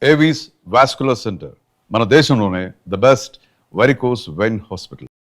Avis vascular centre, మన దేశంలోనే the best varicose vein hospital.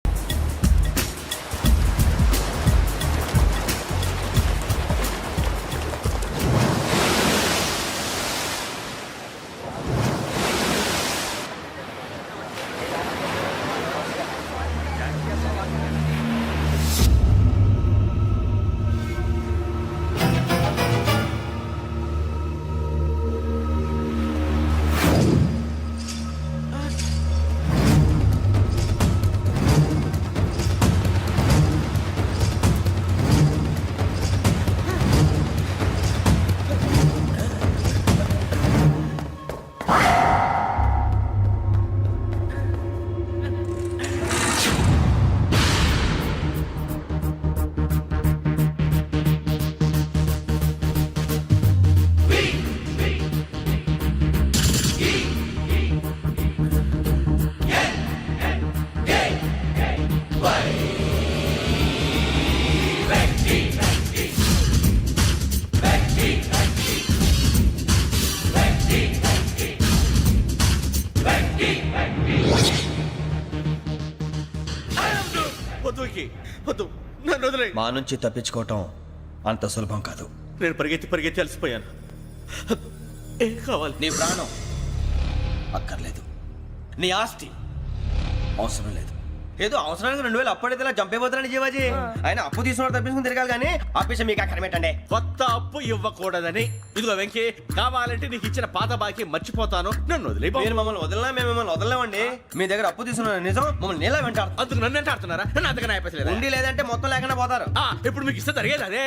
మా నుంచి తప్పించుకోవటం అంత సులభం కాదు. నేను పరిగెత్తి అలసిపోయాను. ఏం కావాలి? నీ ప్రాణం అక్కర్లేదు, నీ ఆస్తి అవసరం లేదు. ఏదో అవసరానికి 2000 అప్పుడైతే చంపేపోతున్నాను జీవాజీ. ఆయన అప్పు తీసుకున్న తప్పించుకుని తిరగాలి కానీ ఆపేసి మీకు అక్కడ పెట్టండి. కొత్త అప్పు ఇవ్వకూడదని. ఇదిగో వెంకీ, కావాలంటే నీకు ఇచ్చిన పాత బాకీ మర్చిపోతాను, నన్ను వదిలే. మీరు మమ్మల్ని వదలనా? మేము మిమ్మల్ని వదలలేమండి. మీ దగ్గర అప్పు తీసుకున్న నిజం మమ్మల్ని నీలా వెంటాడు. అందుకు నన్ను ఎంత ఆడుతున్నారా? నన్ను అంతగా అయిపోలేదు. ఉండి లేదంటే మొత్తం లేకుండా పోతారు. ఇప్పుడు మీకు ఇస్తే జరిగేది అదే.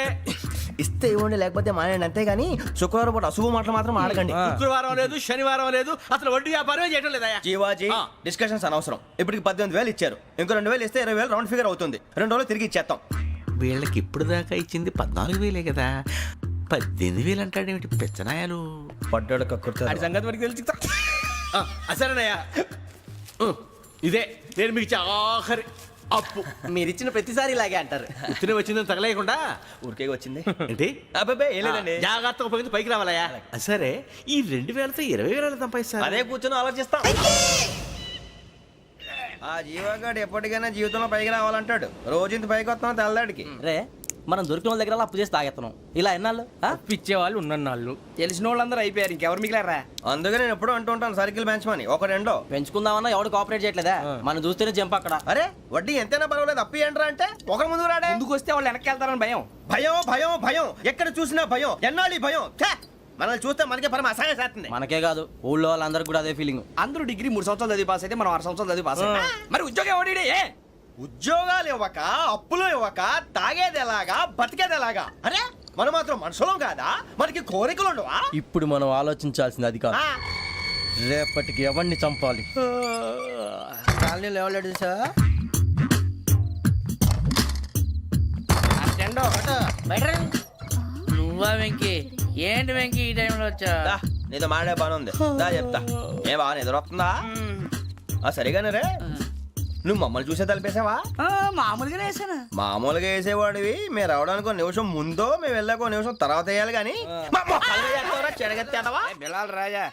ఇస్తే ఇవ్వండి, లేకపోతే మానేయండి, అంతేగాని శుక్రవారం పూట అశుభ మాటలు మాత్రం ఆడకండి. శుక్రవారం లేదు, శనివారం లేదు, అసలు వడ్డీ వ్యాపారమే చేయడం లేదా? జీవాజీ, డిస్కషన్స్ అనవసరం. ఇప్పటికి 18,000 ఇచ్చారు, ఇంకో 2,000 ఇస్తే 20,000 రౌండ్ ఫిగర్ అవుతుంది. 2 రోజులు తిరిగి ఇచ్చేస్తాం. వీళ్ళకి ఇప్పుడు దాకా ఇచ్చింది 14,000 కదా, 18,000 అంటాడేమిటి పెచ్చనాయాలు? పడ్డాడు కక్కుర్తాడు. సంగతి వరకు తెలిసి అసలేనయ్యా, ఇదే నేను మీకు ఇచ్చే ఆఖరి అప్పు. మీరు ఇచ్చిన ప్రతిసారి ఇలాగే అంటారు. ఇతనే వచ్చిందని తగలేయకుండా ఊరికే వచ్చింది ఏంటి? అబ్బాయి ఏం లేదండి. జాగ్రత్తగా ఉపయోగించి పైకి రావాలయ్యా. సరే, ఈ 2,000తో 20,000 సంపాదిస్తారు. అదే కూర్చొని ఆలోచిస్తాం. ఆ జీవగాడు ఎప్పటికైనా జీవితంలో పైకి రావాలంటాడు. రోజు ఇంత పైకి వస్తాం తెల్లడికి. రే, మనం దొరికిన వాళ్ళ దగ్గర అప్పు చేసి తాగెత్తనం. ఇలా ఎన్నాళ్ళు పిచ్చేవాళ్ళు ఉన్నన్నాళ్ళు తెలిసిన వాళ్ళందరూ అయిపోయారు, ఇంకెవరు మిగిలారా? అందుకే నేను ఎప్పుడు అంటూ ఉంటాను సర్కిల్ బెంచ్ మని. ఒక రెండో పెంచుకుందామన్నా ఎవడు కోఆపరేట్ చేయట్లేదా? మనం చూస్తేనే జంప్ అక్కడ. అరే వడ్డీ ఎంతైనా పర్వాలేదు, అప్పు ఏంట్రా అంటే ఒకరి ముందు రాడే. ముందుకు వస్తే వాళ్ళు వెనక్కి వెళ్తారని భయం. భయం భయం భయం, ఎక్కడ చూసినా భయం. ఎన్నాళ్ళు భయం? మనల్ని చూస్తే మనకే పరమ అసహాయం చేస్తుంది. మనకే కాదు, ఊళ్ళో వాళ్ళందరికీ కూడా అదే ఫీలింగ్. అందరూ డిగ్రీ 3 సంవత్సరాలు చదివి పాస్ అయితే మనం 6 సంవత్సరాలు చదివి పాస్ అయ్యాం. మరి ఉద్యోగం ఎవడి? ఉద్యోగాలు ఇవ్వక, అప్పులు ఇవ్వక, తాగేది ఎలాగా, బతికేది ఎలాగా? అరే మనం మాత్రం మనుషులం కాదా? మనకి కోరికలు ఉండవా? ఇప్పుడు మనం ఆలోచించాల్సింది అది కాదు, రేపటికి ఎవరిని చంపాలి. కాలనీలో ఎవరు సార్? నువ్వా వెంకీ? ఏంటి వెంకీ ఈ టైంలో వచ్చా? నీతో మాడే పని ఉంది, దా చెప్తా. ఏ బాగా నిద్రొస్తుందా? సరిగానే రే, నువ్వు మమ్మల్ని చూసే తలిపేసావా? మామూలుగా వేసాను. మామూలుగా వేసేవాడివి. మేము రావడానికి 1 నిమిషం ముందో, మేము వెళ్ళాక 1 నిమిషం తర్వాత వేయాలి కానీ బిలాల్ రాజా,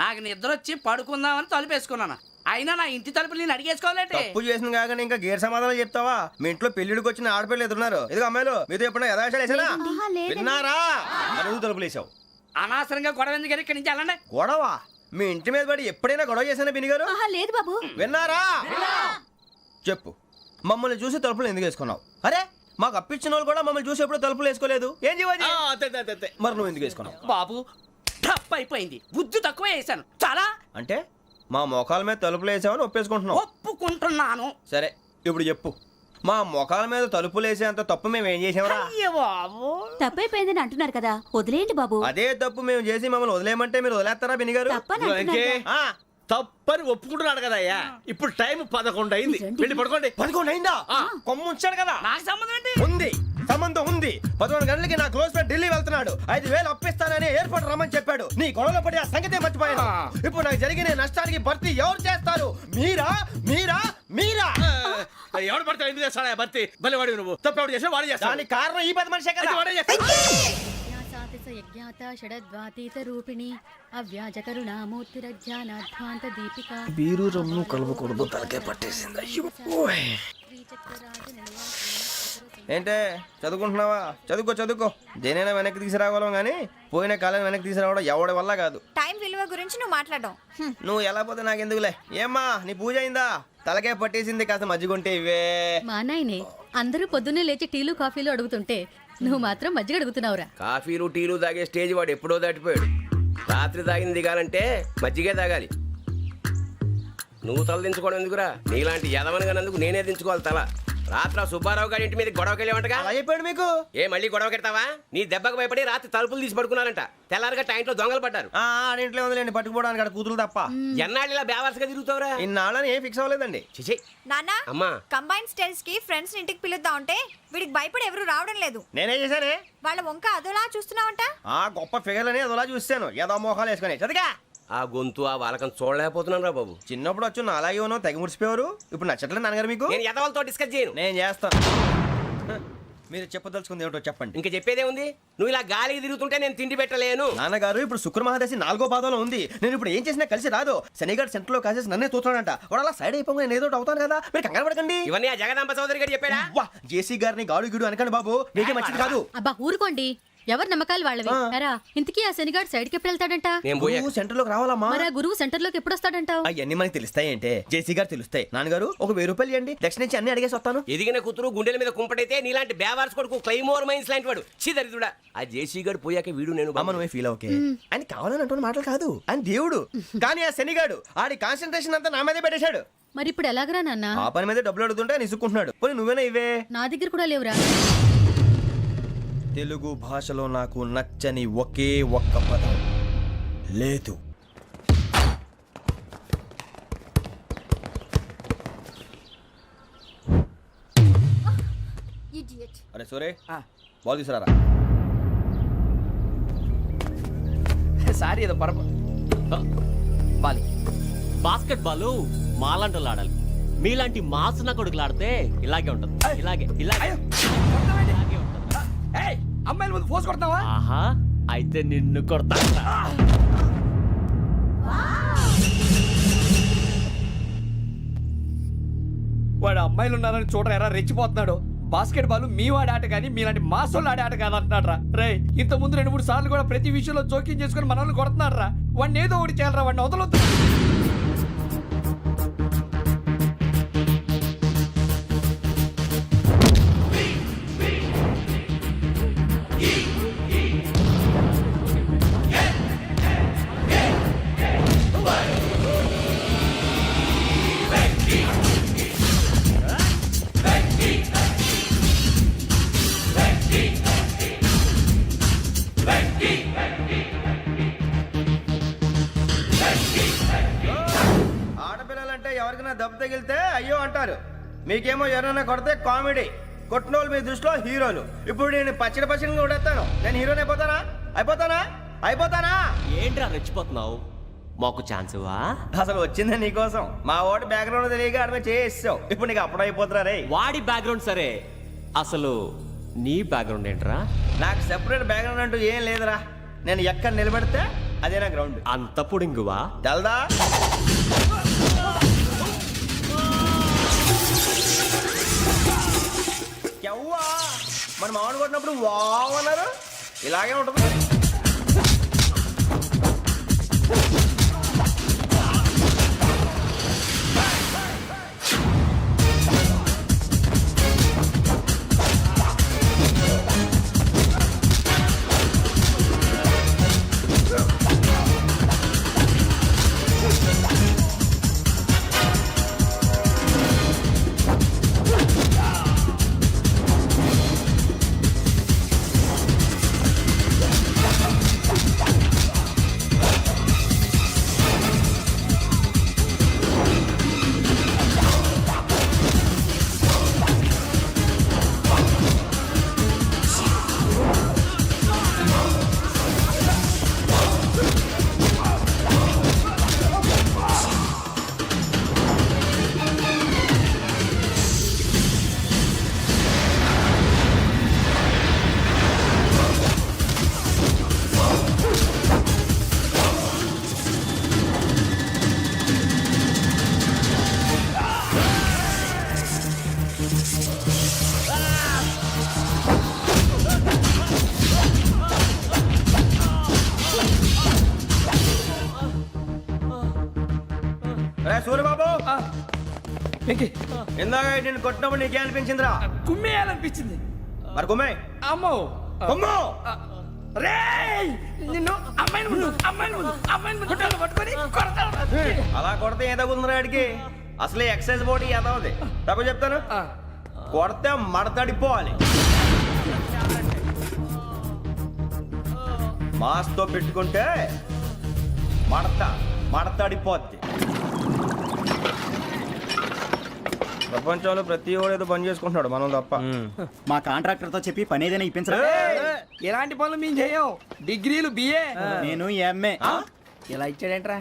నాకు నిద్ర వచ్చి పడుకుందామని తలుపేసుకున్నాను. అయినా నా ఇంటి తలుపులు నేను అడిగేసుకోవాలంటే తప్పు చేసిన కాక ఇంకా గేర్ సమాధానం చెప్తావా? మీ ఇంట్లో పెళ్లిడికి వచ్చిన ఆడపిల్లలు ఎదురున్నారు. ఇదిగో అమ్మాయిలు, మీతో ఎప్పుడైనా యథాశాలు వేసానా? విన్నారా? అడుగు తలుపులు వేసావు. అనవసరంగా గొడవ ఎందుకు? ఇక్కడి నుంచి వెళ్ళండి. గొడవ? మీ ఇంటి మీద పడి ఎప్పుడైనా గొడవ చేశానా బిని గారు? లేదు బాబు. విన్నారా? చెప్పు, మమ్మల్ని చూసి తలుపులు ఎందుకు వేసుకున్నావు? అరే మాకు అప్పించిన వాళ్ళు కూడా మమ్మల్ని చూసి ఎప్పుడు తలుపులు వేసుకోలేదు. ఏం చేయాలి? మరి నువ్వు ఎందుకు వేసుకున్నావు? బాబు తప్పు అయిపోయింది, బుద్ధి తక్కువ వేసాను చాలా. అంటే మా మోకాల మీద తలుపులు వేసామని ఒప్పేసుకుంటున్నావు? ఒప్పుకుంటున్నాను. సరే ఇప్పుడు చెప్పు, మా మొఖాల మీద తలుపులు వేసేంత తప్పు మేము ఏం చేసామరా? తప్పైపోయిందని అంటున్నారు కదా, వదిలేయండి బాబు. అదే తప్పు మేము చేసి మమ్మల్ని వదిలేయమంటే మీరు వదిలేస్తారా బిని గారు? తప్పని ఒప్పుకుంటున్నాడు కదా అయ్యా. ఇప్పుడు టైం 11 అయింది, వెళ్ళి పడుకోండి. 11 అయిందా? కొమ్ము ఉంచాడు కదా. నాకు సంబంధం ఏంటి? ఉంది, సంబంధం ఉంది. 11 గంటలకి నా క్లోజ్ ఫ్రెండ్ ఢిల్లీ వెళ్తున్నాడు. 5,000 అప్పిస్తానని ఎయిర్పోర్ట్ రమ్మని చెప్పాడు. నీ గొడవలో పడి ఆ సంగతే మర్చిపోయాను. ఇప్పుడు నాకు జరిగిన నష్టానికి భర్తీ ఎవరు చేస్తారు? మీరా మీరా మీరా? ఎవడు పడితే ఎందుకు చేస్తాడా భర్తీ? భలే వాడి నువ్వు. తప్పు ఎవడు చేసా వాడు చేస్తా. దానికి కారణం ఈ 10 మనిషే కదా. యజ్ఞాత షడద్వాతీత రూపిణి అవ్యాజ కరుణామూర్తిరజ్ఞానాధ్వాంత దీపిక బీరు రమ్ము కలవకూడదు తలకే పట్టేసింది ఏంటే చదువుకుంటున్నావా? చదువుకో దేనైనా వెనక్కి తీసుకురావాలం కానీ పోయిన కాలం వెనక్కి తీసుకురావడం ఎవడి వల్ల కాదు. టైం విలువ గురించి నువ్వు మాట్లాడడం నువ్వు ఎలా పోతే నాకు ఎందుకులే. ఏమ్మా నీ పూజ అయిందా? తలకే పట్టేసింది, కాస్త మజ్జిగుంటే ఇవే. మా నాయనే అందరూ పొద్దున్నే లేచి టీలు కాఫీలు అడుగుతుంటే నువ్వు మాత్రం మజ్జిగ అడుగుతున్నావురా. కాఫీలు టీలు తాగే స్టేజ్ వాడు ఎప్పుడో దాటిపోయాడు. రాత్రి తాగింది దిగాలంటే మజ్జిగే తాగాలి. నువ్వు తల దించుకోవడం ఎందుకురా? నీలాంటి యదవనగానందుకు నేనే దించుకోవాలి తల. రాత్రి సుబ్బారావు గారి ఇంటి మీద గొడవకి వెళ్ళేవంటగా. అలా చెప్పాడు మీకు? ఏ మళ్ళీ గొడవ కెడతావా? నీ దెబ్బకు భయపడి రాత్రి తలుపులు తీసి పడుకున్నారంట. తెల్లారగా టైంట్లో దొంగలు పడ్డారు. ఆడింట్లో ఉందిలేండి, పట్టుకుపోవడానికి అక్కడ కూతురు తప్ప. ఎన్నాళ్ళు ఇలా బేవర్స్గా తిరుగుతావురా? ఇన్నాళ్ళని ఏం ఫిక్స్ అవ్వలేదండి. చిచి నానా అమ్మా, కంబైన్ స్టైల్స్ కి ఫ్రెండ్స్ ఇంటికి పిలుద్దాం అంటే వీడికి భయపడి ఎవరు రావడం లేదు. నేనేం చేశానే? వాళ్ళ వంక అదోలా చూస్తున్నావంట. గొప్ప ఫిగర్లని అదోలా చూస్తాను, ఏదో మోహాలు వేసుకొని. చదిగా ఆ గొంతు ఆ వాలకం చూడలేకపోతున్నాను రా బాబు. చిన్నప్పుడు వచ్చి నా అలాగే ఉన్నావు, తెగ ముడిచిపోయారు. ఇప్పుడు నచ్చట్లేదు నాన్నగారు మీకు? నేను యదవలతో డిస్కస్ చేయను. నేను చేస్తాను. మీరు చెప్పదలుచుకుంది ఏమిటో చెప్పండి. ఇంకా చెప్పేదే ఉంది. నువ్వు ఇలా గాలికి తిరుగుతుంటే నేను తిండి పెట్టలేను. నాన్నగారు ఇప్పుడు శుక్ర మహాదశి 4వ పాదంలో ఉంది. నేను ఇప్పుడు ఏం చేసినా కలిసి రాదు. శనిగారు సెంటర్ లో కాసేసి నన్నే చూస్తాడంట. వాడు అలా సైడ్ అయిపోయి నేను ఏదో ఒకటి అవుతాను కదా, మీరు కంగారు పడకండి. ఇవన్నీ ఆ జగదాంబ చౌదరి గారు చెప్పాడా? జేసీ గారిని గాడు గిడు అనకండి బాబు, మీకే మంచిది కాదు. అబ్బా ఊరుకోండి, ఎవరి నమ్మకాలు వాళ్ళవి. ఎరా ఇంతకీ ఆ శనిగాడు సైడ్ కి ఎప్పుడు వెళ్తాడంట? నేను పోయా. సెంటర్ లోకి రావాలమ్మా. మరి ఆ గురువు సెంటర్ లోకి ఎప్పుడు వస్తాడంటావు? అవన్నీ మనకి తెలుస్తాయి అంటే జేసీ గారు తెలుస్తాయి. నాన్నగారు ఒక 1000 రూపాయలు ఇవ్వండి, దక్షిణ నుంచి అన్ని అడిగేసి వస్తాను. ఎదిగిన కూతురు గుండెల మీద కుంపటైతే నీలాంటి బేవార్స్ కొడుకు క్లైమోర్ మైన్స్ లాంటి వాడు చీదరిదుడా. ఆ జేసీ గారు పోయాక వీడు నేను అమ్మ నువ్వే ఫీల్ ఓకే. ఆయన కావాలని అంటున్న మాటలు కాదు, ఆయన దేవుడు. కానీ ఆ శనిగాడు ఆడి కాన్సన్ట్రేషన్ అంతా నా మీదే పెట్టేశాడు. మరి ఇప్పుడు ఎలాగరా నాన్న? ఆ పని మీద డబ్బులు అడుగుతుంటే ఆయన ఇసుక్కుంటున్నాడు. పోనీ నువ్వేనా ఇవే? నా దగ్గర కూడా లేవురా. తెలుగు భాషలో నాకు నచ్చని ఒకే ఒక్క పదం లేదు. అరే సోరే, బాల్ తీసుకురారా. సారీ ఏదో పరప బాలి. బాస్కెట్ బాల్ మాలాంటి వాళ్ళు ఆడాలి. మీలాంటి మాసన కొడుకులు ఆడితే ఇలాగే ఉంటది. ఇలాగే ఇలాగే అమ్మాయిల ముందు ఫోర్స్ కొడతావా? ఆహా, అయితే నిన్ను కొడతా. వాడు అమ్మాయిలు ఉన్నారని చూడరా ఎరా రెచ్చిపోతున్నాడు. బాస్కెట్ బాల్ మీ వాడి ఆట కానీ మీలాంటి మాసోళ్ళు ఆడే ఆట కాదు అంటున్నాడు రా. రే ఇంత ముందు 2-3 సార్లు కూడా ప్రతి విషయంలో జోక్యం చేసుకుని మనల్ని కొడుతున్నాడు రా. వాడిని ఏదో ఒకటి చేయాలరా, వాడిని వదలొద్దు. ఆడపిల్లలంటే ఎవరికైనా దెబ్బ తగిలితే అయ్యో అంటారు, మీకేమో ఎవరైనా కొడితే కామెడీ. కొట్టిన వాళ్ళు మీ దృష్టిలో హీరోలు. ఇప్పుడు నేను పచ్చడి కొడేస్తాను, నేను హీరోని అయిపోతానా? ఏంట్రా రెచ్చిపోతున్నావు? మాకు ఛాన్స్ ఇవ్వా? అసలు వచ్చిందే నీకోసం. మా వాడి బ్యాక్గ్రౌండ్ తెలియక ఆడమే చేసావు. ఇప్పుడు నీకు అప్పుడు అయిపోతున్నా రే. వాడి బ్యాక్గ్రౌండ్ సరే, అసలు నీ బ్యాక్గ్రౌండ్ ఏంట్రా? నాకు సెపరేట్ బ్యాక్గ్రౌండ్ అంటూ ఏం లేదురా. నేను ఎక్కడ నిలబెడితే అదే నా గ్రౌండ్. అంత పుడింగువా? తెల్దా? ఎవ్వా మన మామిడి కొట్టినప్పుడు వావ్ అన్నారు, ఇలాగే ఉంటుంది. రే సూర్యబాబు ఇందాక నేను కొట్టినప్పుడు నీకే అనిపించిందిరా? కుమ్మేయాలనిపించింది. మరి కుమ్మే అమ్మో కుమ్ము. రే నిన్ను అమ్మాయిని ముందు పట్టుకొని కొడతాను. అలా కొడితే ఏ తగ్గుతుందిరా ఆడికి? అసలే ఎక్సైజ్ బాడీ ఏదవుది తప్ప చెప్తాను. కొడితే మడతడిపోవాలి. మాస్తో పెట్టుకుంటే మడతడిపోద్ది. ప్రపంచంలో ప్రతి వాడు ఏదో పని చేసుకుంటున్నాడు, మనం తప్ప. మా కాంట్రాక్టర్ తో చెప్పి పని ఏదైనా ఇప్పించరా? ఎలాంటి పనులు మేము చేయం. డిగ్రీలు బిఏ, నేను ఎంఏ. ఇలా ఇచ్చాడేంట్రా?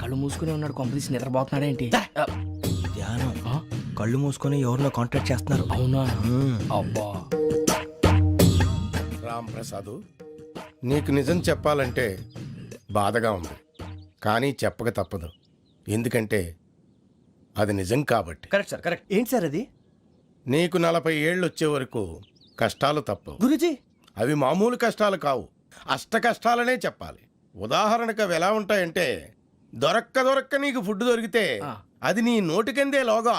కళ్ళు మూసుకుని ఉన్నాడు, కొంపదీసి నిద్రపోతున్నాడేంటి? ధ్యానం. కళ్ళు మూసుకొని ఎవరినో కాంటాక్ట్ చేస్తున్నారు. అవునా? అబ్బా రామ్ ప్రసాద్, నీకు నిజం చెప్పాలంటే బాధగా ఉంది, కానీ చెప్పక తప్పదు. ఎందుకంటే అది నిజం కాబట్టి. Correct sir, correct. ఏంటి సార్ అది? నీకు 40 ఏళ్ళు వచ్చే వరకు కష్టాలు తప్పవు. గురుజీ, అవి మామూలు కష్టాలు కావు, అష్ట కష్టాలనే చెప్పాలి. ఉదాహరణకు అవి ఎలా ఉంటాయంటే, దొరక్క నీకు ఫుడ్ దొరికితే అది నీ నోటికందే లోగా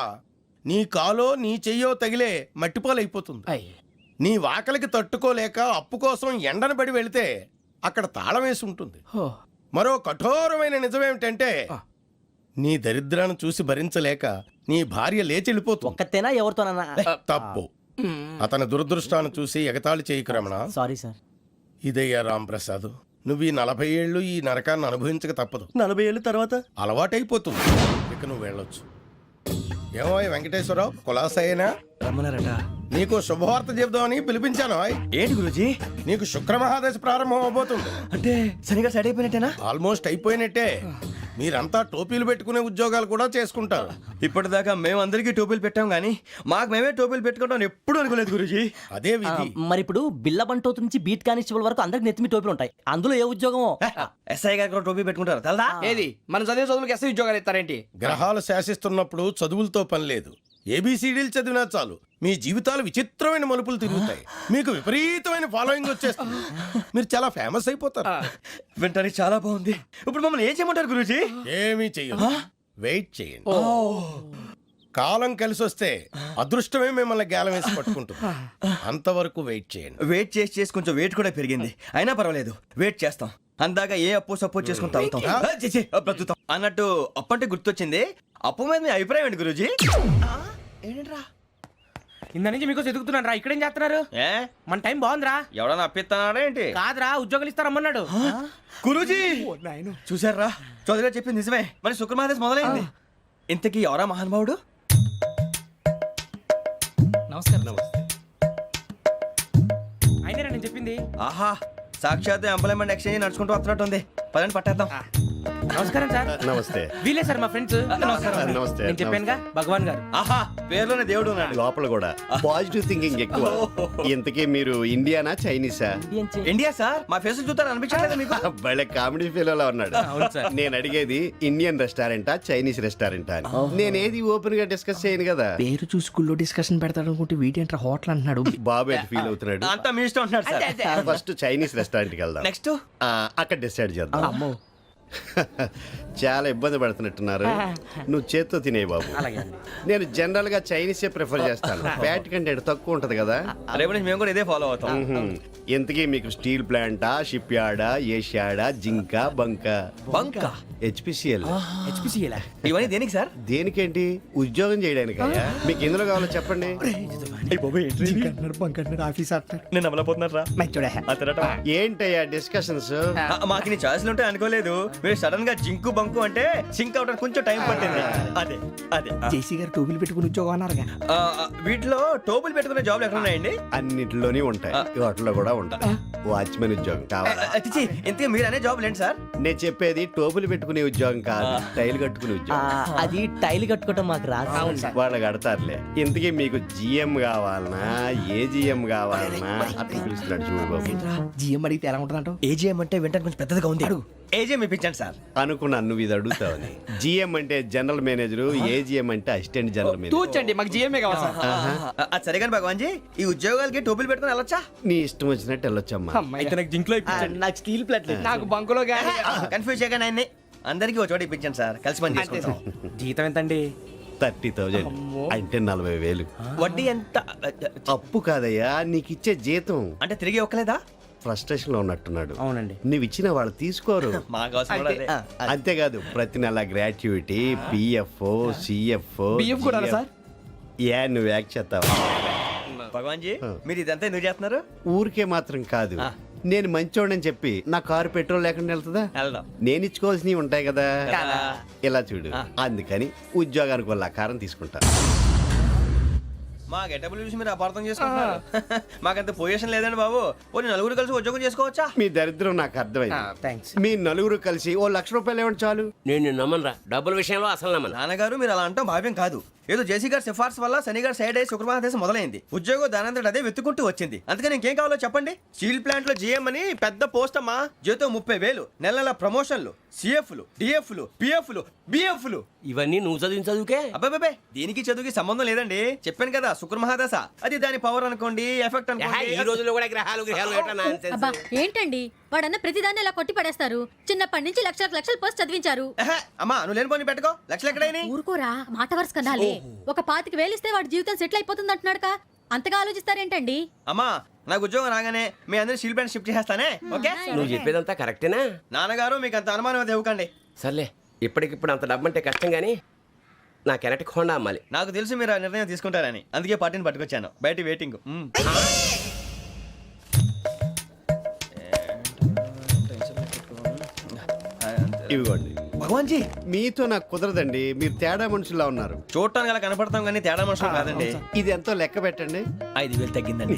నీ కాలో నీ చెయ్యో తగిలే మట్టిపాలైపోతుంది. నీ వాకలికి తట్టుకోలేక అప్పు కోసం ఎండను పడి వెళితే అక్కడ తాళం వేసి ఉంటుంది. మరో కఠోరమైన నిజమేమిటంటే, నీ దరిద్రాన్ని చూసి భరించలేక నీ భార్య లేచి వెళ్ళిపోతుంది. ఒక్కతేనా ఎవరితోనన్నా? తప్పు. అతని దురదృష్టాన్ని చూసి ఎగతాళి చేయకు రమణ. Sorry sir. ఇదయ్యా రాంప్రసాద్, నువ్వు ఈ 40 ఏళ్ళు ఈ నరకాన్ని అనుభవించక తప్పదు. 40 ఏళ్ళ తర్వాత అలవాటైపోతుంది. ఇక నువ్వు వెళ్ళొచ్చు. ఏమో వెంకటేశ్వరరావు, కులాసైనా రమ్మన్నారట. నీకు శుభవార్త చెబుదామని పిలిపించాను. ఏంటి గురూజీ? నీకు శుక్రమహాదశ ప్రారంభం అవబోతుంది. అంటే సరిగా సెట్ అయిపోయినట్టేనా? ఆల్మోస్ట్ అయిపోయినట్టే. మీరంతా టోపీలు పెట్టుకునే ఉద్యోగాలు కూడా చేసుకుంటారు. ఇప్పటిదాకా మేమందరికీ టోపీలు పెట్టాం కానీ మాకు మేమే టోపీలు పెట్టుకుంటాం ఎప్పుడు అనుకోలేదు గురూజీ. అదే విధి. మరి ఇప్పుడు బిల్ల బంటోతు నుంచి బీట్ కానిస్టేబుల్ వరకు అందరికి నెత్తిమి టోపీలు ఉంటాయి. అందులో ఏ ఉద్యోగం? ఎస్ఐ గారు కూడా టోపీ పెట్టుకుంటారు తెలదా? ఏది మన చదువులకు ఎస్ఐ ఉద్యోగాలు ఇస్తారేంటి? గ్రహాలు శాసిస్తున్నప్పుడు చదువులతో పని లేదు. ఏబిసిడీలు చదివినా చాలు మీ జీవితాలు విచిత్రమైన మలుపులు తిరుగుతాయి. మీకు విపరీతమైన ఫాలోయింగ్ వచ్చేస్తుంది. మీరు చాలా ఫేమస్ అయిపోతారు. వింటానికి చాలా బాగుంది. ఇప్పుడు మమ్మల్ని ఏం చేయమంటారు గురూజీ? ఏమీ చెయ్యదు, వెయిట్ చేయండి. కాలం కలిసి వస్తే అదృష్టమే మిమ్మల్ని గేలం వేసి పట్టుకుంటుంది. అంతవరకు వెయిట్ చేయండి. వెయిట్ చేసి కొంచెం వెయిట్ కూడా పెరిగింది. అయినా పర్వాలేదు, వెయిట్ చేస్తాం. అందాక ఏ అప్పు సపోర్ట్ చేసుకుని తాగుతాం, బ్రతుకుతాం అన్నట్టు. అప్పు అంటే గుర్తొచ్చింది. అప్పు మీద మీ అభిప్రాయం ఏంటి గురూజీ? ఏంటరా ఇంత నుంచి మీకు ఎదుగుతున్నాను రా. ఇక్కడేం చేస్తున్నారు? ఏ మన టైం బాగుందిరా. ఎవడన్నా అప్పిస్తున్నాడా ఏంటి? కాదురా, ఉద్యోగాలు ఇస్తారమ్మన్నాడు. గురూజీ చూసారా, చౌదరిగా చెప్పింది నిజమే. మరి శుక్రమహాదేశ్ మొదలైంది. ఇంతకీ ఎవరా మహానుభావుడు? నమస్కారం. అయినా నేను చెప్పింది. ఆహా, సాక్షాత్ ఎంప్లాయ్మెంట్ ఎక్స్చేంజ్ నడుచుకుంటూ వస్తున్నట్టు ఉంది. పదండి పట్టేద్దాం. నమస్కారం సార్. నమస్తే. వీలే సార్ మా ఫ్రెండ్స్. నమస్తే. నేను చెప్పానుగా, భగవాన్ గారు. ఆహా, పేర్లోనే దేవుడు ఉన్నాడు. లోపల కూడా పాజిటివ్ థింకింగ్ ఎక్కువ. ఇంతకీ మీరు ఇండియానా చైనీసా? India sir. మా ఫేస్ చూస్తారు అనిపించలేదు మీకు? భలే కామెడీ ఫీల్ ఉన్నాడు. నేను అడిగేది ఇండియన్ రెస్టారెంటా చైనీస్ రెస్టారెంటా అని. నేనేది ఓపెన్ గా డిస్కస్ చేయను కదా. పేరు చూసి స్కూల్లో డిస్కషన్ పెడతాడు అనుకుంటే వీటేంట్రా హోటల్ అంటున్నాడు. బాబు ఎట్ ఫీల్ అవుతున్నాడు. అంతా మీ ఇష్టం ఉంటున్నారు సార్. ఫస్ట్ చైనీస్ రెస్టారెంట్ కి వెళ్దాం. నెక్స్ట్ అక్కడ డిసైడ్ చేద్దాం. చాలా ఇబ్బంది పడుతున్నట్టున్నారు. నువ్వు చేత్తో తినే బాబు. నేను జనరల్ గా చైనీసే ప్రిఫర్ చేస్తాను. ఫ్యాట్ కంటెంట్ తక్కువ ఉంటది కదా. రేపు నుంచి మేము కూడా ఇదే ఫాలో అవుతాం. ఎంతకీ మీకు స్టీల్ ప్లాంటా, షిప్ యార్డా, ఏషియాడా, జింక, బంక? హెచ్పిసిఎల్. ఇవన్నీ దేనికి సార్? దేనికేంటి? ఉద్యోగం చేయడానికి. మీకు ఎందులో కావాలో చెప్పండి. నేను అమలపోతున్నారా? ఏంటయ్యా డిస్కషన్స్? మాకు నీ ఛాయిస్లు ఉంటాయి అనుకోలేదు. మీరు సడన్ గా జింకు బంకు అంటే సింక్ అవడానికి కొంచెం టైం పట్టింది. అదే అదే జేసీ గారు టోపీలు పెట్టుకుని ఉద్యోగం అన్నారుగా. వీటిలో టోపులు పెట్టుకునే జాబ్లు ఎక్కడ ఉన్నాయండి? అన్నిటిలోనే ఉంటాయి, వాటిలో కూడా ఉంటాయి. వాచ్మెన్ ఉద్యోగం కావాలా? ఇంతకీ మీరు అనే జాబ్ ఏంటి సార్? నేను చెప్పేది టోపులు పెట్టుకునే ఉద్యోగం కాదు, టైల్ కట్టుకునే ఉద్యోగం. అది టైల్ కట్టుకోవటం మాకు రాదు. వాళ్ళు కడతారులే. ఇంతకీ మీకు జిఎం కావాలా కావాలనా ఏజిఎం కావాలనా అట్లా పిలుస్తున్నాడు చూడు బాబు. జిఎం అడిగితే ఎలా ఉంటుందంట? ఏజీఎం అంటే వింటానికి కొంచెం పెద్దదిగా ఉంది. ఏజీఎం ఇప్పించండి సార్. అనుకున్నాను నువ్వు ఇది అడుగుతావని. జిఎం అంటే జనరల్ మేనేజర్, ఏజిఎం అంటే అసిస్టెంట్ జనరల్ మేనేజర్. తూచండి, మాకు జిఎంఏ కావాలి సార్. అది సరే కానీ భగవాన్ జీ, ఈ ఉద్యోగాలకి టోపులు పెట్టుకుని వెళ్ళొచ్చా? నీ ఇష్టం వచ్చినట్టు వెళ్ళొచ్చమ్మా. అయితే నాకు జింక్లో నాకు స్టీల్ ప్లేట్, నాకు బంకులో కానీ. కన్ఫ్యూజ్ చేయగానే ఆయన్ని అందరికీ ఒక చోట ఇప్పించండి సార్, కలిసి పని చేసుకుంటాం. జీతం ఎంతండి? 30,000 అంటే 40,000. వడ్డీ ఎంత? అప్పు కాదయ్యా, నీకు ఇచ్చే జీతం. అంటే తిరిగి ఒక్కలేదా? ఫ్రస్ట్రేషన్ లో ఉన్నట్టున్నాడు. అవునండి. నువ్వు ఇచ్చిన వాళ్ళు తీసుకోరు. మాకు అవసరం కూడా అదే. అంతేకాదు ప్రతి నెల గ్రాట్యుటీ, పిఎఫ్, సిఎఫ్. బియ్యం కూడా సార్? ఏ నువ్వు యాక్ట్ చేస్తావా? భగవాన్ జీ, మీరు ఇదంతా ఎందుకు చేస్తున్నారు? ఊరికే మాత్రం కాదు, నేను మంచోడని చెప్పి నా కారు పెట్రోల్ లేకుండా వెళ్తుందా? వెళ్దాం. నేను ఇచ్చుకోవాల్సినవి ఉంటాయి కదా. కదా. ఇలా చూడు, అందుకని ఉద్యోగానికి వాళ్ళ ఆకారం తీసుకుంటా. మా గెటబుల్ చూసి మీరు అపార్థం చేసుకుంటున్నారు. మాకంత పొజిషన్ లేదండి బాబు. ఓ నలుగురు కలిసి ఉద్యోగం చేసుకోవచ్చా? మీ దరిద్రం నాకు అర్థమైంది. థ్యాంక్స్. మీ నలుగురు కలిసి ఓ ₹1,00,000 ఇవ్వండి చాలు. నేను నమ్మనరా, డబ్బుల విషయంలో అసలు నమ్మను. నాన్నగారు మీరు అలా అంటాం భావ్యం కాదు. ఏదో జేసీ గారి సిఫార్సు వల్ల శని గారు సైడ్ అయ్యి శుక్రమహాదేశం మొదలైంది. ఉద్యోగం దానంతటి అదే వెతుకుంటూ వచ్చింది. అందుకని ఇంకేం కావాలో చెప్పండి. స్టీల్ ప్లాంట్ లో జీఎం అని పెద్ద పోస్ట్ అమ్మా. జీతం 30,000, నెల నెల ప్రమోషన్లు, సిఎఫ్లు, డిఎఫ్లు, పిఎఫ్లు, బిఎఫ్లు. ఇవన్నీ నువ్వు చదివిన చదువుకే. అబ్బాబే, దీనికి చదువుకి సంబంధం లేదండి. చెప్పాను కదా, శుక్రమహాదశ. అది దాని పవర్ అనుకోండి, ఎఫెక్ట్ ఈ అనుకోండి. రోజుల్లో కూడా గ్రహాలు ఏటా nonsense? అబ్బా ఏంటండి వాడన్న ప్రతిదాన్ని ఇలా కొట్టి పడేస్తారు. చిన్నప్పటి నుంచి లక్షల పోస్ట్ చదివించారు. ఎహె, అమ్మా నువ్వు లేని పోనీ పెట్టుకో. లక్షలు ఎక్కడైనా ఊరుకోరా, మాట వరుస కదాలే. ఒక 25,000 ఇస్తే వాడి జీవితం సెటిల్ అయిపోతుంది అంటున్నాడుగా. అంతగా ఆలోచిస్తారేంటండి? అమ్మా నాకు ఉద్యోగం రాగానే మీ అందరూ స్టీల్ ప్లాంట్ షిఫ్ట్ చేస్తానే. ఓకే? నువ్వు చెప్పేదంతా కరెక్టేనా? నాన్నగారు మీకు అంత అనుమానం అది ఇవ్వకండి. సర్లే, ఇప్పటికిప్పుడు అంత డబ్బు అంటే కష్టం కానీ నా కెనటిక్ హోండా అమ్మాలి. నాకు తెలుసు మీరు ఆ నిర్ణయం తీసుకుంటారని, అందుకే పార్టీని పట్టుకొచ్చాను. బయట వెయిటింగ్. ఇవ్వండి. భగవాన్ జీ, మీతో నాకు కుదరదండి, మీరు తేడా మనుషుల్లా ఉన్నారు. చూడటానికి అలా కనపడతాం కానీ తేడా మనుషులు కాదండి. ఇది ఎంతో లెక్క పెట్టండి. 5,000 తగ్గిందండి.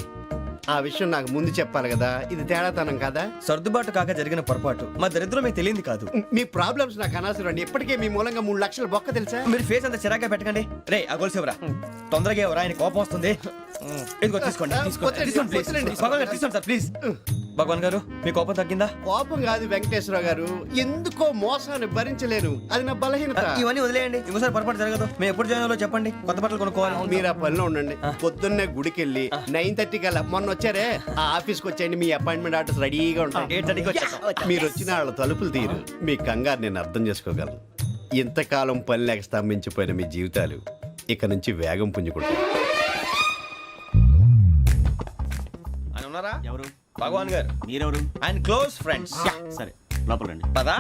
ఆ విషయం నాకు ముందు చెప్పాలి కదా, ఇది తేడాతనం కదా. సర్దుబాటు కాక జరిగిన పొరపాటు. మా దరిద్రం మీకు తెలియంది కాదు. మీ ప్రాబ్లమ్స్ నాకు అనవసరం అండి. ఇప్పటికే మీ మూలంగా 3 లక్షలు బొక్క తెలుసా. మీరు ఫేస్ అంత చిరాగ్గా పెట్టకండి. రే ఆ గొలుసు ఎవరా? తొందరగా ఎవరా, ఆయన కోపం వస్తుంది. ఇదిగో తీసుకోండి. తీసుకోండి, please. భగవాన్ గారు తీసుకోండి సార్, ప్లీజ్. భగవాన్ గారు మీ కోపం తగ్గిందా? కోపం కాదు వెంకటేశ్వరరావు గారు, ఎందుకో మోసాన్ని భరించలేను, అది నా బలహీనత. ఇవన్నీ వదిలేయండి, ఇంకోసారి పొరపాటు జరగదు. మేము ఎప్పుడు జాయిన్ అవ్వాలో చెప్పండి, కొత్త బట్టలు కొనుక్కోవాలి. మీరు ఆ పనిలో ఉండండి. పొద్దున్నే గుడికి వెళ్ళి 9:30 కల్లా, మొన్న వచ్చారే ఆ ఆఫీస్కి వచ్చేయండి. మీ అపాయింట్మెంట్ ఆర్డర్స్ రెడీగా ఉంటాయి. 8:30కి వచ్చేస్తాం. మీరు వచ్చిన వాళ్ళ తలుపులు తీరు. మీ కంగారు నేను అర్థం చేసుకోగలను. ఇంతకాలం పని లేక స్తంభించిపోయిన మీ జీవితాలు ఇక నుంచి వేగం పుంజుకుంటాయి. ఆయన ఉన్నారా? ఎవరు? భగవాన్ గారు. మీరెవరు? ఆయన క్లోజ్ ఫ్రెండ్స్. సరే, లోపల రండి. పదా?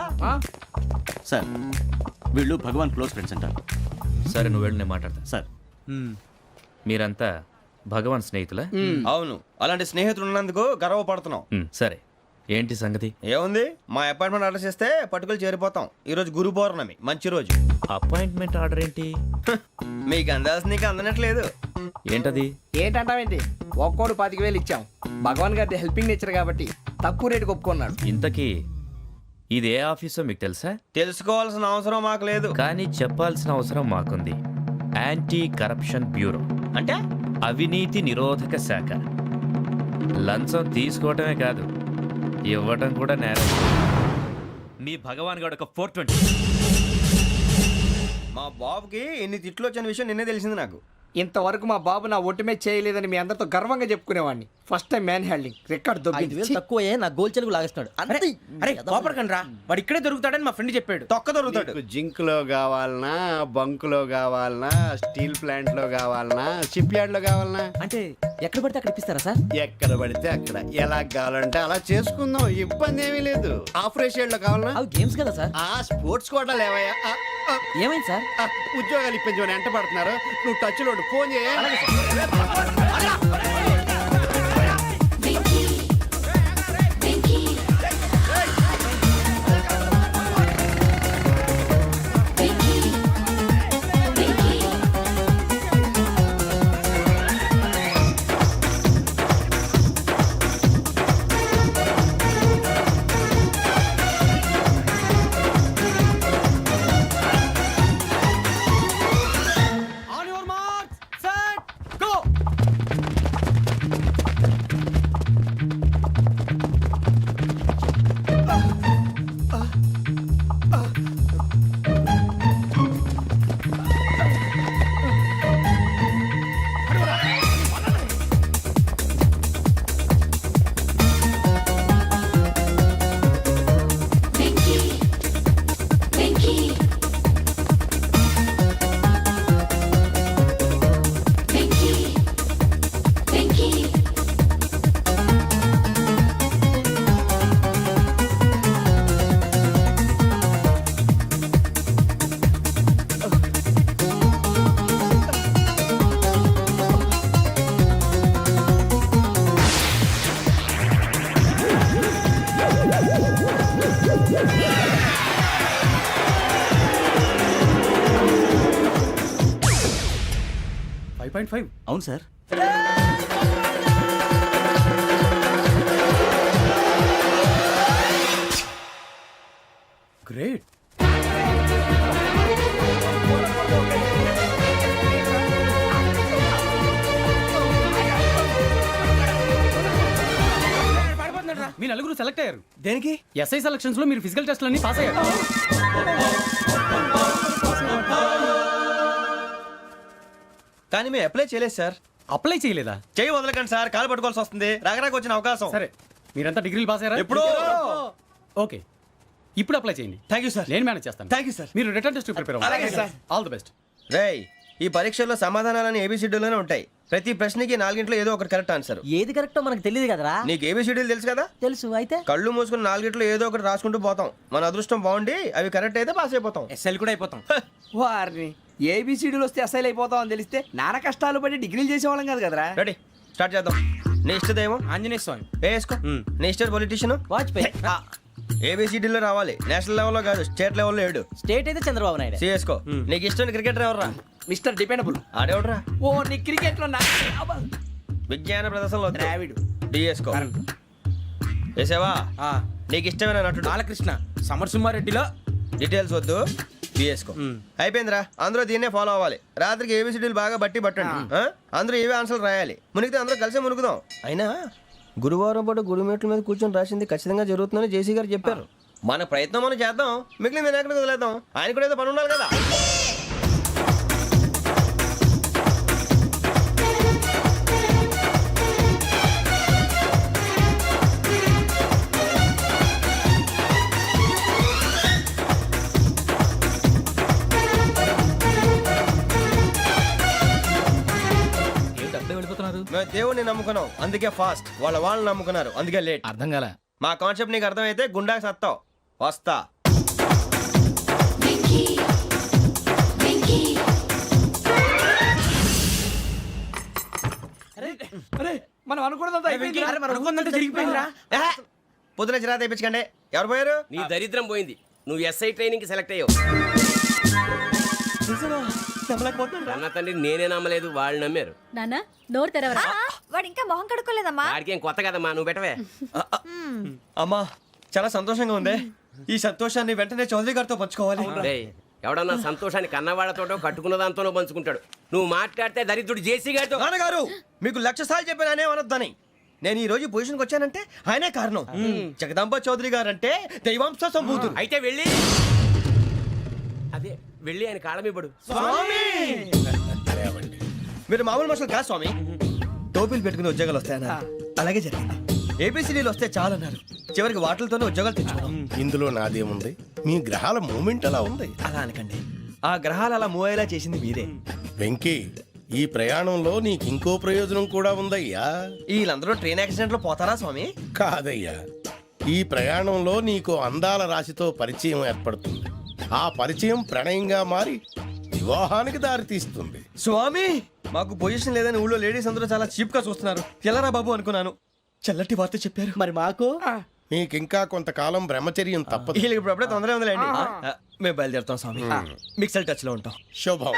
సార్, వీళ్ళు భగవాన్ క్లోజ్ ఫ్రెండ్స్ అంటారు. సరే నువ్వు వెళ్ళి నేను మాట్లాడతా. సార్, మీరంతా భగవాన్ స్నేహితులా? అవును, అలాంటి స్నేహితులు ఉన్నందుకు గర్వపడుతున్నాం. సరే, ఏంటి సంగతి? ఏముంది, మా అపాయింట్మెంట్ ఆర్డర్ చేస్తే పట్టుకులు చేరిపోతాం. ఈ రోజు గురు పౌర్ణమి, మంచి రోజు. అపాయింట్మెంట్ ఆర్డర్ ఏంటి? మీకు అందాల్సిన నీకు అందనట్లేదు. ఏంటది? ఏంటంటావేంటి? ఒక్కోడు 25,000 ఇచ్చాం. భగవాన్ గారి హెల్పింగ్ నేచర్ కాబట్టి తక్కువ రేటుకి ఒప్పుకున్నాడు. ఇంతకీ ఇది ఏ ఆఫీసో మీకు తెలుసా? తెలుసుకోవాల్సిన అవసరం మాకు లేదు. కానీ చెప్పాల్సిన అవసరం మాకుంది. యాంటీ కరప్షన్ బ్యూరో అంటే అవినీతి నిరోధక శాఖ. లంచం తీసుకోవటమే కాదు, ఇవ్వటం కూడా నేరం. మీ భగవాన్ గారు ఒక 420. మా బాబుకి ఎన్ని తిట్లు వచ్చిన విషయం నిన్నే తెలిసింది నాకు. ఇంతవరకు మా బాబు నా ఒట్టుమే చేయలేదని మీ అందరితో గర్వంగా చెప్పుకునేవాడిని. First time man handing record 5,000 తక్కువే నా గోల్ చెలుగు లాగేస్తున్నాడు. అరే కోపడకండి రా, వాడు ఇక్కడే దొరుకుతాడని మా ఫ్రెండ్ చెప్పాడు. తొక్క దొరుకుతాడు. మీకు జింక్ లో కావాలనా, బంక్ లో కావాలనా, స్టీల్ ప్లాంట్ లో కావాలనా, షిప్ యార్డ్ లో కావాలనా? అంటే ఎక్కడ పడితే అక్కడ ఇప్పిస్తారా సార్? ఎక్కడ పడితే అక్కడ, ఎలా కావాలంటే అలా చేసుకుందాం, ఇబ్బంది ఏమీ లేదు. ఆపరేషన్ లో కావాలనా? అవి గేమ్స్ కదా సార్. ఆ స్పోర్ట్స్ కోటా లేవయ్యా. ఏమైంది సార్? ఉద్యోగాలు ఇప్పించమని ఎంట పడుతున్నారు. నువ్వు టచ్ లో ఫోన్ చేయ. On your marks, set, go. అవును సార్. గ్రేట్. మీ నలుగురు సెలెక్ట్ అయ్యారు దేనికి? ఎస్ఐ సెలక్షన్స్ లో మీరు ఫిజికల్ టెస్ట్ అన్ని పాస్ అయ్యారు. కానీ మేము అప్లై చేయలేదు సార్. అప్లై చేయలేదా? చేయి వదలకండి సార్, కాలు పట్టుకోవాల్సి వస్తుంది. రాగరాకు వచ్చిన అవకాశం. సరే, మీరంతా డిగ్రీలు పాస్ అయ్యారా? ఎప్పుడో. ఓకే, ఇప్పుడు అప్లై చేయండి. Thank you sir. నేను మేనేజ్ చేస్తాను. Thank you sir. మీరు రిటర్న్ టెస్ట్ ప్రిపేర్ అలాగే అవ్వండి. సార్. All the best. రేయ్, ఈ పరీక్షల్లో సమాధానాలని ఏబిసిడ్యూల్లోనే ఉంటాయి. ప్రతి ప్రశ్నకి 4 ఏదో ఒకటి కరెక్ట్ ఆన్సర్. ఏది కరెక్టో మనకు తెలియదు కదరా. నీకు ఏబిసిడ్యూల్ తెలుసు కదా? తెలుసు. అయితే కళ్ళు మూసుకుని 4 ఏదో ఒకటి రాసుకుంటూ పోతాం. మన అదృష్టం బాగుండి అవి కరెక్ట్ అయితే పాస్ అయిపోతాం. ఎస్ఎల్ కూడా అయిపోతాం. వారిని ఏబిసిడీలు వస్తే ఎస్ఐలు అయిపోతాం అని తెలిస్తే నాన్న కష్టాలు పడి డిగ్రీలు చేసేవాళ్ళం కాదు కదరా. రెడీ, స్టార్ట్ చేద్దాం. నీ ఇష్టదేమో ఆంజనేయ స్వామి. వేసుకో. నీ ఇష్ట పొలిటీషియన్ వాజ్పేయి. ఏబిసిడీలో రావాలి. నేషనల్ లెవెల్లో కాదు, స్టేట్ లెవెల్లో 7. స్టేట్ అయితే చంద్రబాబు నాయుడు. సిఎస్కో. నీకు ఇష్టం క్రికెటర్ ఎవర్రా? Mister dependable. ఆడేవడరా? ఓ నీ క్రికెట్ లో విజ్ఞాన ప్రదర్శనలో ద్రావిడు. డిఎస్కో. వేసావా? నీకు ఇష్టమైన నటుడు? బాలకృష్ణ. సమర్సుమారెడ్డిలో డీటెయిల్స్ వద్దు, బిఎస్కో. అయిపోయిందిరా, అందరూ దీన్నే ఫాలో అవ్వాలి. రాత్రికి ఏబిసిడీలు బాగా బట్టి పట్టండి. అందరూ ఏవే ఆన్సర్లు రాయాలి. మునిగితే అందరూ కలిసే మునుగుదాం. అయినా గురువారం పాటు గురుమేట్ల మీద కూర్చొని రాసింది ఖచ్చితంగా జరుగుతుందని జేసీ గారు చెప్పారు. మన ప్రయత్నం మనం చేద్దాం, మిగిలింది నేను ఎక్కడికి వదిలేద్దాం. ఆయన కూడా ఏదో పని ఉండాలి కదా. మేము దేవుడిని నమ్ముకున్నాం, అందుకే ఫాస్ట్. వాళ్ళని నమ్ముకున్నారు, అందుకే లేట్. అర్థం కాల. మా కాన్సెప్ట్ నీకు అర్థమైతే గుండా సత్తావు. వస్తా. మనం అనుకున్నదంతా జరిగిపోయిందిరా. పొద్దున చిరా తెప్పించకండి. ఎవరు పోయారు? నీ దరిద్రం పోయింది. నువ్వు ఎస్ఐ ట్రైనింగ్ సెలెక్ట్ అయ్యావు. అన్న తండ్రి నేనే నమ్మలేదు, వాళ్ళు నమ్మారు. నాన్న నోరు తెరవరా. వాడు ఇంకా మొహం కడుక్కోలేదమ్మా. వాడికి ఏం కొత్త కదమ్మా, నువ్వు పెట్టవే. అమ్మా, చాలా సంతోషంగా ఉంది. ఈ సంతోషాన్ని వెంటనే చౌదరి గారితో పంచుకోవాలి. రేయ్, ఎవడన్నా సంతోషాన్ని కన్నవాళ్లతోటో కట్టుకున్న దాంతోనో పంచుకుంటాడు. నువ్వు మాట్లాడితే దరిద్రుడు జేసీ గారితో. నాన్నగారు, మీకు 1,00,000 సార్లు చెప్పాననే అనొద్దని. నేను ఈ రోజు పొజిషన్కి వచ్చానంటే ఆయనే కారణం. జగదాంబ చౌదరి గారు అంటే దైవాంశ సంభూతుడు. అయితే వెళ్ళి అదే వెళ్ళి ఆయన కాళ్ళమివ్వడు. మీరు మామూలు మనుషులు కాదు స్వామి. టోపీలు పెట్టుకుని ఉద్యోగాలు వస్తాయన్నారు, అలాగే జరిగింది. ఏబిసిడీలు వస్తే చాలన్నారు, చివరికి వాటిలతోనే ఉద్యోగాలు తెచ్చుకున్నాం. ఇందులో నాదేముంది? మీ గ్రహాల మూమెంట్ అలా ఉంది. అలా అనకండి, ఆ గ్రహాలు అలా మూవ్ అయ్యేలా చేసింది మీరే. వెంకీ, ఈ ప్రయాణంలో నీకు ఇంకో ప్రయోజనం కూడా ఉందయ్యా. వీళ్ళందరూ ట్రైన్ యాక్సిడెంట్ లో పోతారా స్వామి? కాదయ్యా, ఈ ప్రయాణంలో నీకు అందాల రాశితో పరిచయం ఏర్పడుతుంది. ఆ పరిచయం ప్రణయంగా మారి వివాహానికి దారితీస్తుంది. స్వామి, మాకు పొజిషన్ లేదని ఊళ్ళో లేడీస్ అందరూ చాలా చీప్ గా చూస్తున్నారు. ఎలారా బాబు అనుకున్నాను. చల్లటి వార్త చెప్పారు. మరి మాకు నీకింకా కొంతకాలం బ్రహ్మచర్యం తప్పదు. వీళ్ళకి ఇప్పుడు అప్పుడే తొందరగా ఉందిలేండి. మేము బయలుదేరుతాం స్వామి. మిక్సల్ టచ్ లో ఉంటాం. శుభం.